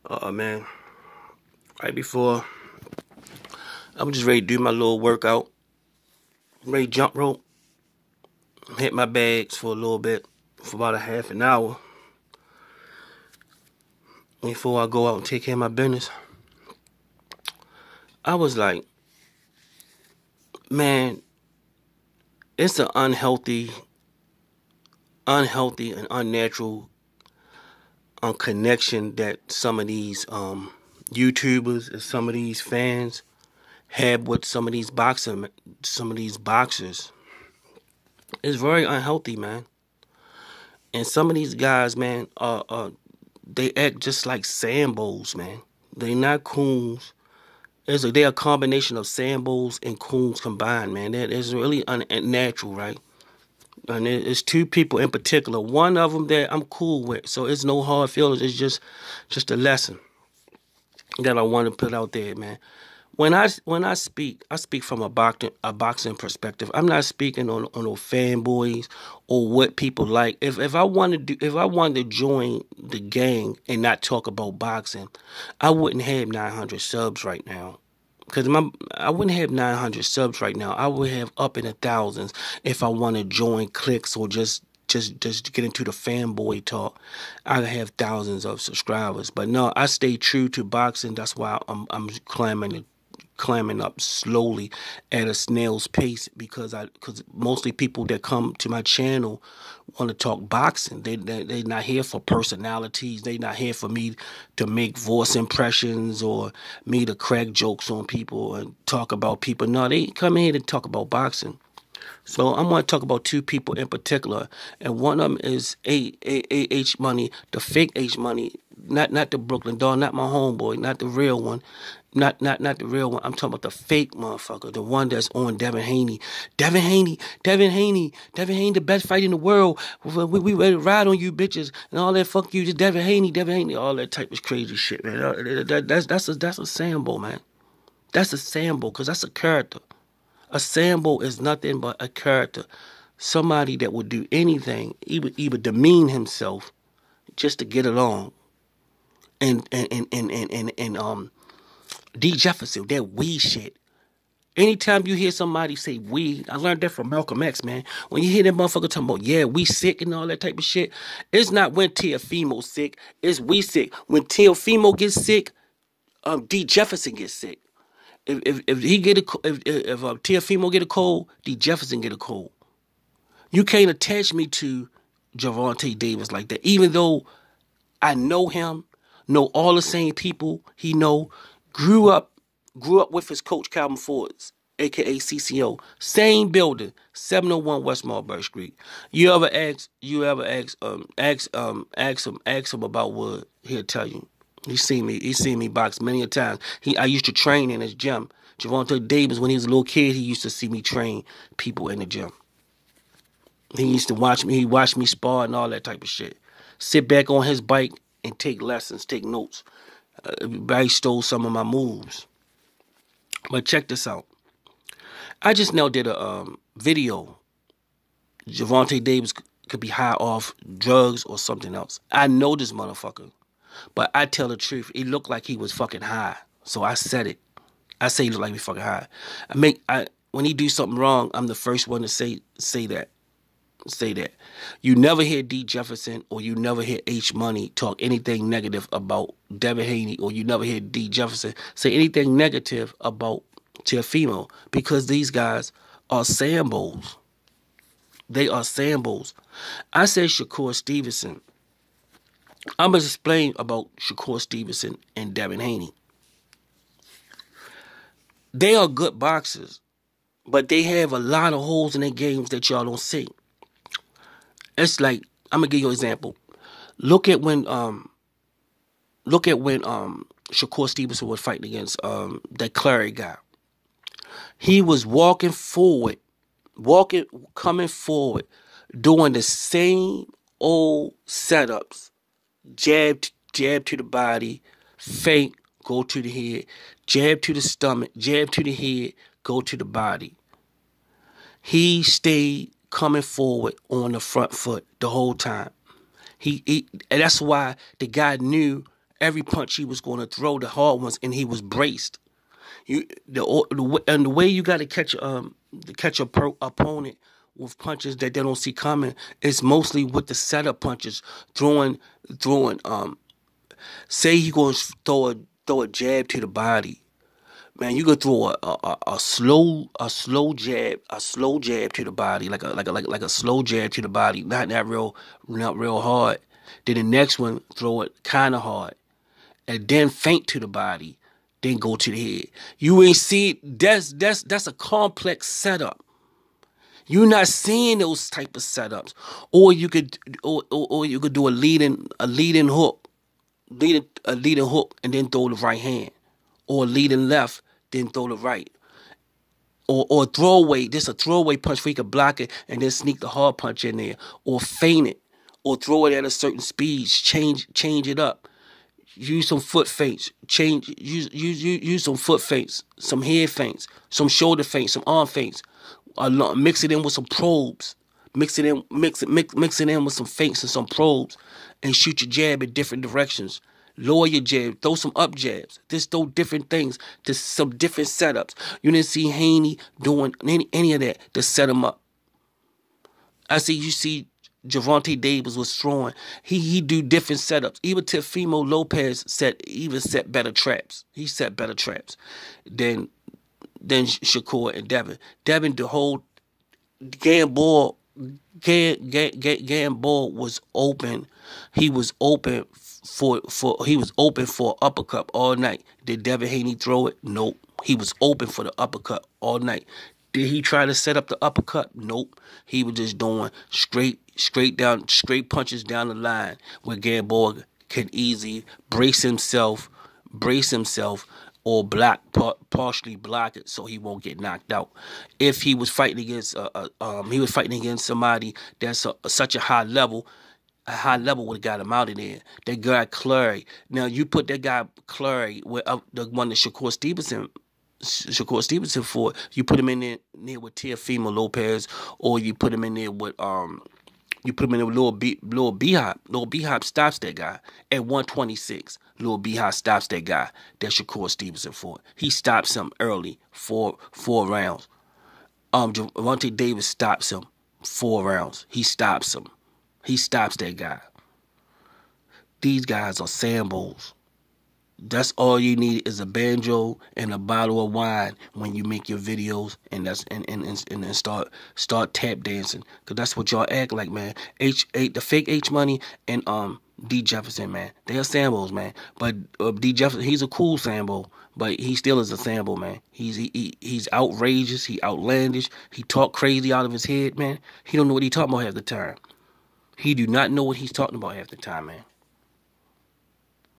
Man, right before I'm just ready to do my little workout, ready to jump rope, hit my bags for a little bit, for about a half an hour before I go out and take care of my business. I was like, man, it's an unhealthy and unnatural connection that some of these YouTubers and some of these fans have with some of these boxers. It's very unhealthy, man. And some of these guys, man, they act just like Sambos, man. They not coons. They're a combination of Sambos and coons combined, man. That is really unnatural, right? And it's two people in particular. One of them that I'm cool with, so it's no hard feelings. It's just a lesson that I want to put out there, man. When I speak, I speak from a boxing perspective. I'm not speaking on no fanboys or what people like. If I wanted to join the gang and not talk about boxing, I wouldn't have 900 subs right now. Because I wouldn't have 900 subs right now. I would have up in the thousands if I want to join cliques or just get into the fanboy talk. I have thousands of subscribers. But no, I stay true to boxing. That's why I'm climbing up slowly at a snail's pace because mostly people that come to my channel want to talk boxing. They not here for personalities. They not here for me to make voice impressions or me to crack jokes on people and talk about people. No, they come here to talk about boxing. So I'm going to talk about two people in particular, and one of them is H Money, the fake H Money, not the Brooklyn Dog, not my homeboy, not the real one, not the real one. I'm talking about the fake motherfucker, the one that's on Devin Haney. Devin Haney, the best fight in the world. We ready to ride on you bitches and all that. Fuck you, just Devin Haney, all that type of crazy shit, man. That's a Sambo, man. That's a Sambo, because that's a character. A Sambo is nothing but a character. Somebody that would do anything, even demean himself just to get along. And Dee Jefferson, that we shit. Anytime you hear somebody say we, I learned that from Malcolm X, man. When you hear that motherfucker talking about, yeah, we sick and all that type of shit, it's not when Teofimo sick, it's we sick. When Teofimo gets sick, Dee Jefferson gets sick. If he get if Teofimo get a cold, Dee Jefferson get a cold. You can't attach me to Gervonta Davis like that. Even though I know him, know all the same people he know, grew up with his coach Calvin Fords, aka CCO, same building, 701 West Marlborough Street. Ask him about Wood, he'll tell you. He's seen me box many a times. I used to train in his gym. Gervonta Davis, when he was a little kid, he used to see me train people in the gym. He used to watch me. He watched me spar and all that type of shit. Sit back on his bike and take lessons, take notes. Everybody stole some of my moves. But check this out. I just now did a video. Gervonta Davis could be high off drugs or something else. I know this motherfucker. But I tell the truth, it looked like he was fucking high. So I said it. I say he looked like he fucking high. When he do something wrong, I'm the first one to say that. Say that. You never hear Dee Jefferson or you never hear H Money talk anything negative about Devin Haney, or you never hear Dee Jefferson say anything negative about Teofimo, because these guys are Sambos. They are Sambos. I said Shakur Stevenson. I'm going to explain about Shakur Stevenson and Devin Haney. They are good boxers, but they have a lot of holes in their games that y'all don't see. It's like, I'm going to give you an example. Look at when Shakur Stevenson was fighting against that Clary guy. He was coming forward, doing the same old setups. Jab to the body, feint, go to the head, jab to the stomach, jab to the head, go to the body. He stayed coming forward on the front foot the whole time. And that's why the guy knew every punch he was going to throw, the hard ones, and he was braced. The way you got to catch opponent with punches that they don't see coming is mostly with the setup punches, throwing. Say he going to throw a jab to the body. Man, you could throw a slow jab to the body, like a slow jab to the body, not real hard. Then the next one, throw it kind of hard, and then feint to the body, then go to the head. You ain't see it. That's a complex setup. You're not seeing those type of setups, or you could do a leading hook, a leading hook, and then throw the right hand, or leading left, then throw the right, or throwaway. This a throwaway punch where you can block it and then sneak the hard punch in there, or feint it, or throw it at a certain speed. Change it up. Use some foot feints. Use some foot feints, some head feints, some shoulder feints, some arm feints. Mix it in with some probes. Mix it in with some feints and some probes, and shoot your jab in different directions. Lower your jab, throw some up jabs. Just throw different things to some different setups. You didn't see Haney doing any of that to set him up. You see Gervonta Davis was throwing. He do different setups. Even Teofimo Lopez set better traps. He set better traps than Shakur and Devin. Devin, the whole Gamboa was open. He was open for uppercut all night. Did Devin Haney throw it? Nope. He was open for the uppercut all night. Did he try to set up the uppercut? Nope. He was just doing straight punches down the line where Gamboa can easily brace himself, or partially block it so he won't get knocked out. If he was fighting against somebody that's such a high level would have got him out of there. That guy Clary. Now you put that guy Clary with the one that Shakur Stevenson fought. You put him in there with Teofimo Lopez, or you put him in there with Lil B-Hop. Lil B-Hop stops that guy at 126. Lil B-Hop stops that guy that Shakur Stevenson fought. He stops him early, four rounds. Gervonta Davis stops him 4 rounds. He stops him. He stops that guy. These guys are Sambos. That's all you need is a banjo and a bottle of wine when you make your videos, and then start tap dancing, cause that's what y'all act like, man. The fake H Money and Dee Jefferson, man, they are Sambos, man. But Dee Jefferson, he's a cool Sambo, but he still is a Sambo, man. He's outrageous, he outlandish, he talk crazy out of his head, man. He don't know what he talking about half the time. He do not know what he's talking about half the time, man.